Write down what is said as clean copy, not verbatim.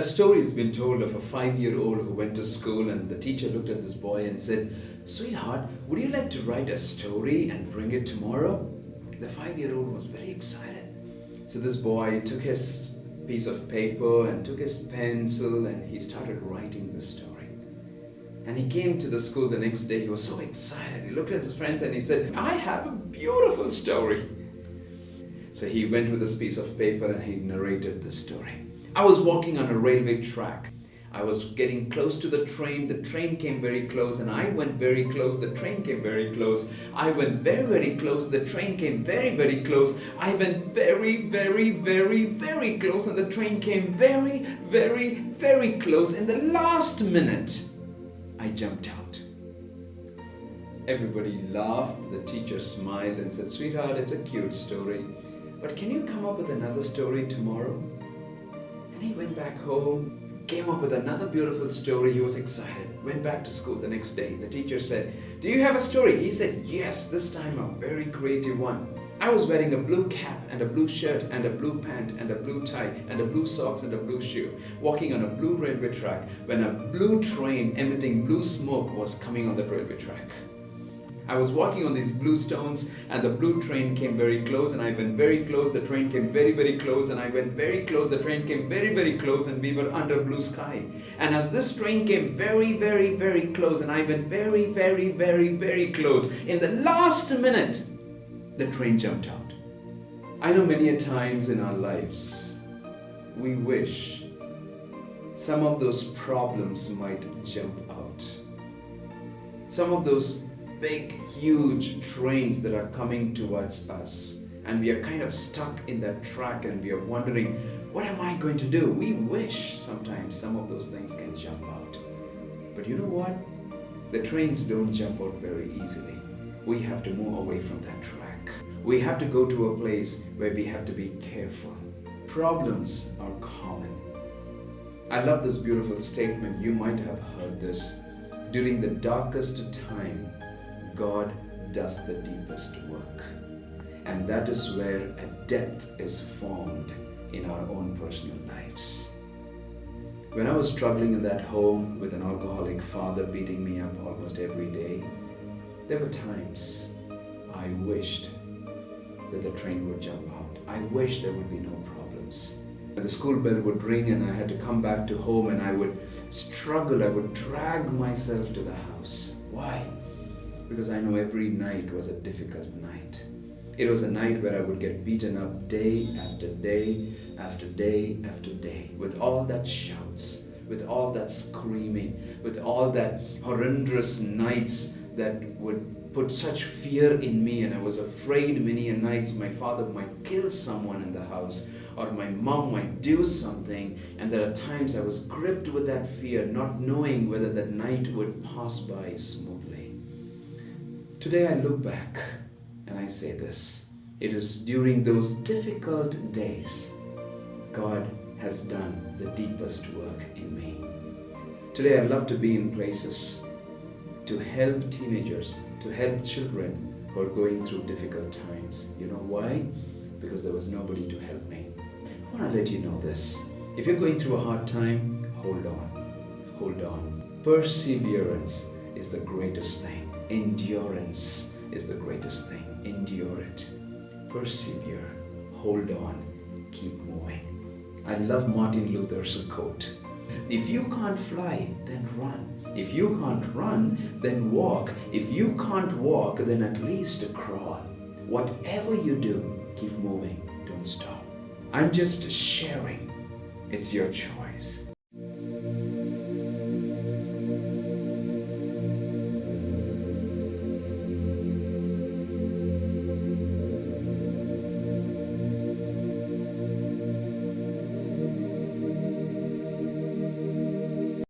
A story has been told of a 5-year-old who went to school, and the teacher looked at this boy and said, "Sweetheart, would you like to write a story and bring it tomorrow?" The 5-year-old was very excited. So this boy took his piece of paper and took his pencil and he started writing the story. And he came to the school the next day. He was so excited. He looked at his friends and he said, "I have a beautiful story." So he went with this piece of paper and he narrated the story. "I was walking on a railway track. I was getting close to the train. The train came very close and I went very close. The train came very close. I went very, very close. The train came very, very close. I went very, very, very, very close and the train came very, very, very close. In the last minute, I jumped out." Everybody laughed. The teacher smiled and said, "Sweetheart, it's a cute story, but can you come up with another story tomorrow?" And he went back home, came up with another beautiful story. He was excited. Went back to school the next day. The teacher said, "Do you have a story?" He said, "Yes, this time a very creative one. I was wearing a blue cap and a blue shirt and a blue pant and a blue tie and a blue socks and a blue shoe, walking on a blue railway track when a blue train emitting blue smoke was coming on the railway track. I was walking on these blue stones and the blue train came very close and I went very close. The train came very, very close and I went very close. The train came very, very close and we were under blue sky. And as this train came very, very, very close and I went very, very, very, very close, in the last minute, the train jumped out." I know many a times in our lives, we wish some of those problems might jump out. Some of those big, huge trains that are coming towards us, and we are kind of stuck in that track and we are wondering, what am I going to do? We wish sometimes some of those things can jump out. But you know what? The trains don't jump out very easily. We have to move away from that track. We have to go to a place where we have to be careful. Problems are common. I love this beautiful statement. You might have heard this. During the darkest time, God does the deepest work. And that is where a depth is formed in our own personal lives. When I was struggling in that home with an alcoholic father beating me up almost every day, there were times I wished that the train would jump out. I wished there would be no problems. The school bell would ring and I had to come back to home and I would struggle, I would drag myself to the house. Why? Because I know every night was a difficult night. It was a night where I would get beaten up day after day after day after day, with all that shouts, with all that screaming, with all that horrendous nights that would put such fear in me, and I was afraid many a nights my father might kill someone in the house or my mom might do something, and there are times I was gripped with that fear, not knowing whether that night would pass by smoothly. Today I look back and I say this: it is during those difficult days God has done the deepest work in me. Today I love to be in places to help teenagers, to help children who are going through difficult times. You know why? Because there was nobody to help me. I want to let you know this. If you're going through a hard time, hold on. Hold on. Perseverance is the greatest thing. Endurance is the greatest thing. Endure it. Persevere. Hold on. Keep moving. I love Martin Luther's quote. If you can't fly, then run. If you can't run, then walk. If you can't walk, then at least crawl. Whatever you do, keep moving. Don't stop. I'm just sharing. It's your choice.